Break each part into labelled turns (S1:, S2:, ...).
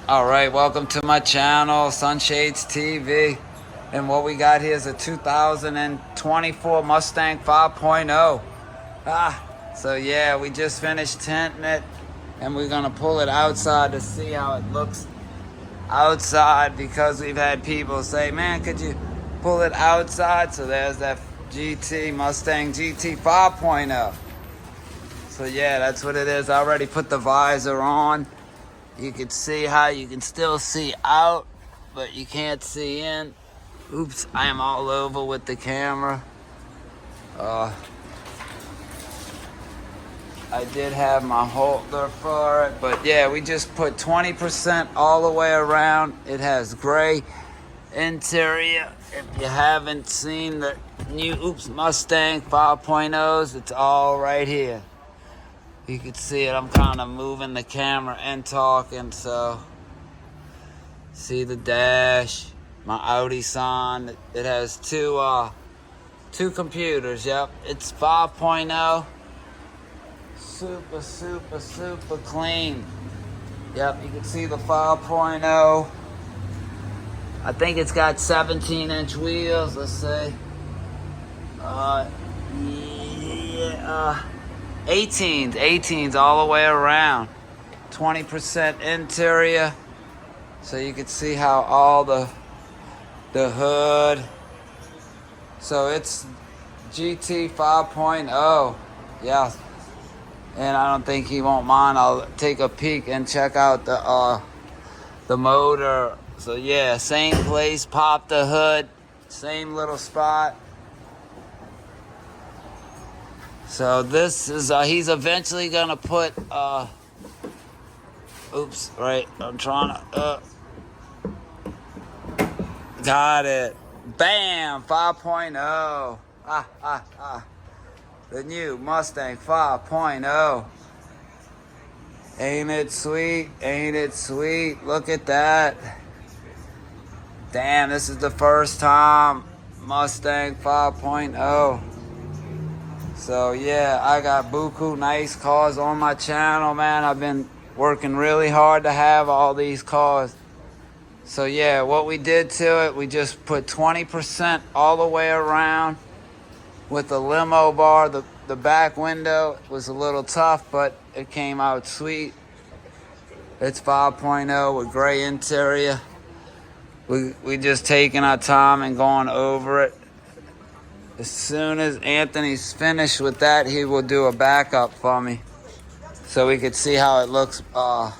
S1: Alright, welcome to my channel, Sunshades TV. And what we got here is a 2024 Mustang 5.0. So yeah, we just finished tinting it. And we're gonna pull it outside to see how it looks outside, because we've had people say, man, could you pull it outside? So there's that Mustang GT 5.0. So yeah, that's what it is. I already put the visor on. You can see how you can still see out, but you can't see in. Oops, I am all over with the camera. I did have my holder for it, but yeah, we just put 20% all the way around. It has gray interior. If you haven't seen the new Mustang 5.0s, it's all right here. You can see it. I'm kind of moving the camera and talking, so see the dash, my Audi sign. It has two computers. Yep, it's 5.0. Super clean. Yep, you can see the 5.0. I think it's got 17-inch wheels. Let's see. 18s all the way around. 20% interior. So you can see how all the hood. So it's GT 5.0. Yeah. And I don't think he won't mind. I'll take a peek and check out the motor. So yeah, same place, pop the hood, same little spot. So this is, he's eventually gonna put, oops, right, I'm trying to, got it. Bam, 5.0. The new Mustang 5.0. Ain't it sweet? Ain't it sweet? Look at that. Damn, this is the first time Mustang 5.0. So yeah, I got buku nice cars on my channel, man. I've been working really hard to have all these cars. So yeah, what we did to it, we just put 20% all the way around with the limo bar. The back window was a little tough, but it came out sweet. It's 5.0 with gray interior. We just taking our time and going over it. As soon as Anthony's finished with that, he will do a backup for me, so we could see how it looks. How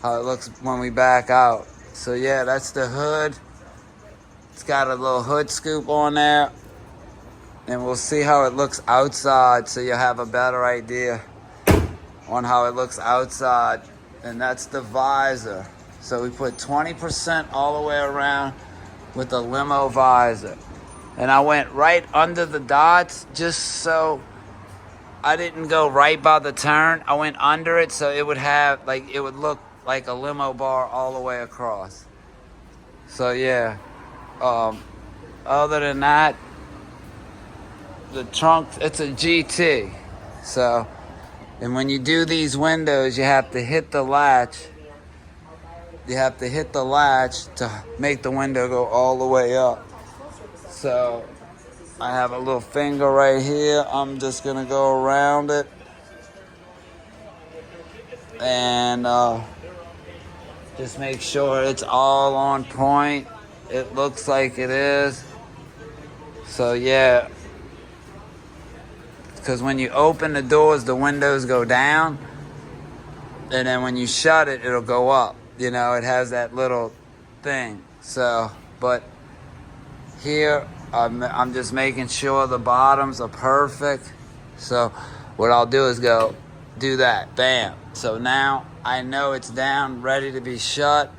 S1: it looks when we back out. So yeah, that's the hood. It's got a little hood scoop on there, and we'll see how it looks outside, so you'll have a better idea on how it looks outside. And that's the visor. So we put 20% all the way around with the limo visor. And I went right under the dots just so I didn't go right by the turn. I went under it so it would have, like, it would look like a limo bar all the way across. So yeah, other than that, the trunk, it's a GT. So, and when you do these windows, you have to hit the latch. You have to hit the latch to make the window go all the way up. So I have a little finger right here. I'm just gonna go around it and just make sure it's all on point. It looks like it is. So yeah, because when you open the doors, the windows go down, and then when you shut it, it'll go up. You know, it has that little thing. So, but here, I'm just making sure the bottoms are perfect. So what I'll do is go do that. Bam. So now I know it's down, ready to be shut.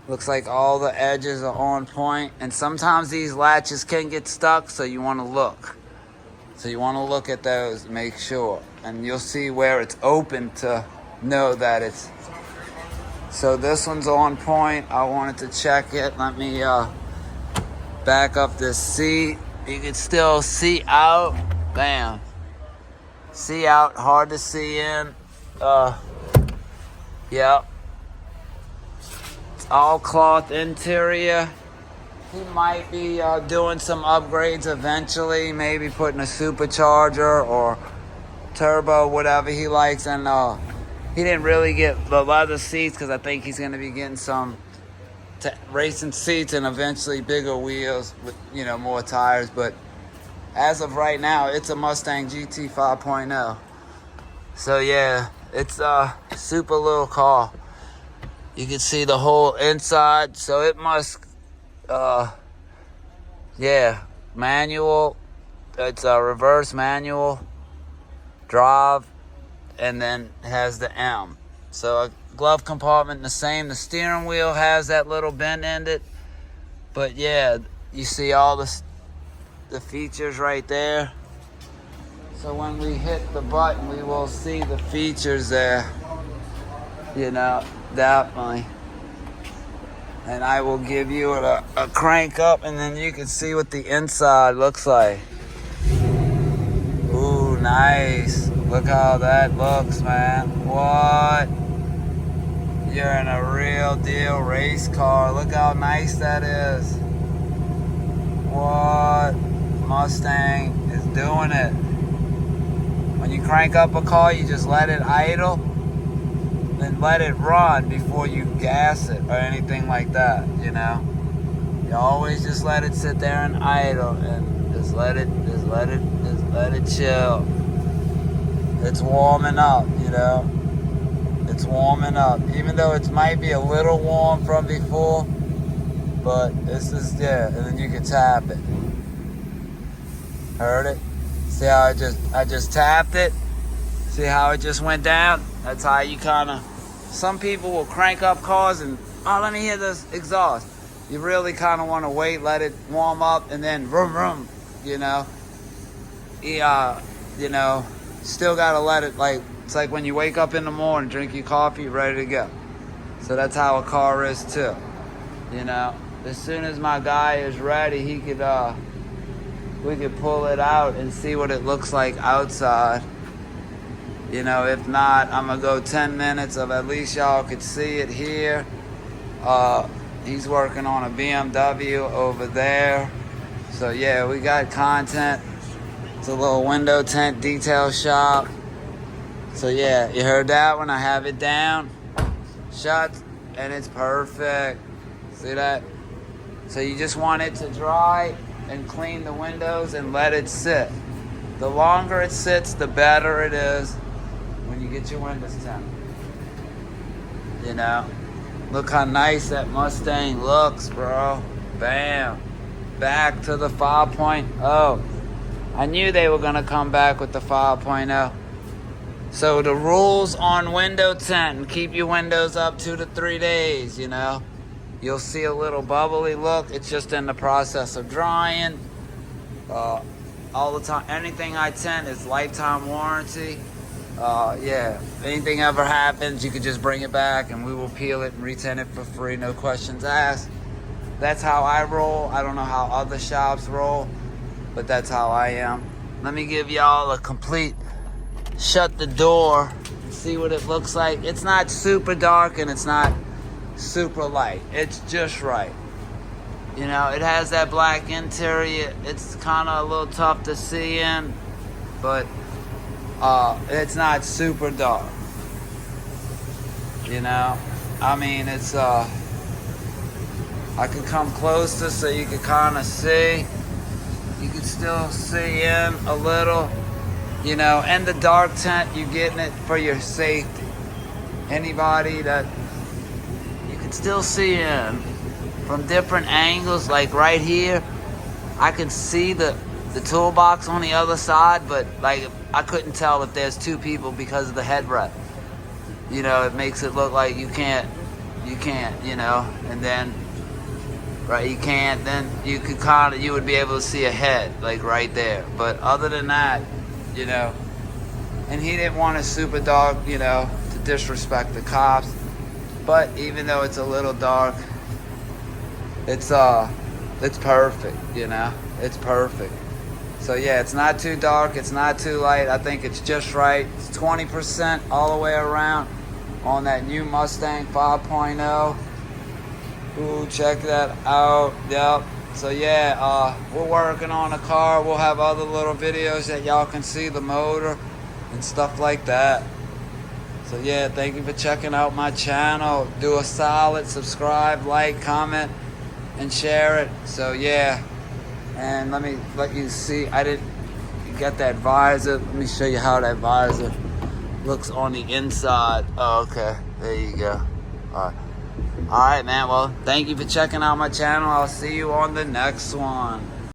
S1: Looks like all the edges are on point. And sometimes these latches can get stuck, so you want to look. So you want to look at those, make sure. And you'll see where it's open to know that it's... So this one's on point. I wanted to check it. Let me back up this seat. You can still see out. Bam. See out, hard to see in. Yep. all cloth interior. He might be doing some upgrades eventually, maybe putting a supercharger or turbo, whatever he likes. And he didn't really get the leather seats because I think he's going to be getting some racing seats and eventually bigger wheels with, you know, more tires. But as of right now, it's a Mustang GT 5.0. So yeah, it's a super little car. You can see the whole inside. So it must, yeah, manual. It's a reverse manual drive, and then has the M. So a glove compartment the same. The steering wheel has that little bend in it. But yeah, you see all the features right there. So when we hit the button, we will see the features there. You know, definitely. And I will give you a crank up, and then you can see what the inside looks like. Ooh, nice. Look how that looks, man. What? You're in a real deal race car. Look how nice that is. What? Mustang is doing it. When you crank up a car, you just let it idle, then let it run before you gas it or anything like that, you know? You always just let it sit there and idle and just let it chill. It's warming up, you know? It's warming up. Even though it might be a little warm from before, but this is, yeah, and then you can tap it. Heard it? See how I just tapped it? See how it just went down? That's how you kind of, some people will crank up cars and, oh, let me hear this exhaust. You really kind of want to wait, let it warm up, and then vroom, vroom, you know? You know, still got to let it, like, it's like when you wake up in the morning, drink your coffee, ready to go. So that's how a car is too, you know? As soon as my guy is ready, he could, we could pull it out and see what it looks like outside. You know, if not, I'm gonna go 10 minutes of at least y'all could see it here. He's working on a BMW over there. So yeah, we got content. It's a little window tint detail shop. So yeah, you heard that one? I have it down, shut, and it's perfect. See that? So you just want it to dry and clean the windows and let it sit. The longer it sits, the better it is when you get your windows tinted. You know? Look how nice that Mustang looks, bro. Bam. Back to the 5.0. I knew they were going to come back with the 5.0. So the rules on window tint, and keep your windows up 2 to 3 days, you know? You'll see a little bubbly look. It's just in the process of drying. All the time, anything I tint is lifetime warranty. Yeah, if anything ever happens, you could just bring it back and we will peel it and retint it for free, no questions asked. That's how I roll. I don't know how other shops roll, but that's how I am. Let me give y'all a complete shut the door and see what it looks like. It's not super dark and it's not super light. It's just right. You know, it has that black interior. It's kind of a little tough to see in, but it's not super dark. You know, I mean, it's I can come closer so you can kind of see. You can still see in a little. You know, and the dark tint, you're getting it for your safety. Anybody that you can still see in from different angles, like right here, I can see the toolbox on the other side, but like I couldn't tell if there's two people because of the headrest. You know, it makes it look like you can't, you know, and then, right, you can't, then you could kind of, you would be able to see a head, like right there. But other than that, you know, and he didn't want a super dark, you know, to disrespect the cops. But even though it's a little dark, it's perfect, you know, it's perfect. So yeah, it's not too dark, it's not too light. I think it's just right. It's 20% all the way around on that new Mustang 5.0. Ooh, check that out. Yep. So yeah, we're working on a car. We'll have other little videos that y'all can see the motor and stuff like that. So yeah, thank you for checking out my channel. Do a solid subscribe, like, comment, and share it. So yeah, and let me let you see. I didn't get that visor. Let me show you how that visor looks on the inside. Oh, okay, there you go. All right, man. Well, thank you for checking out my channel. I'll see you on the next one.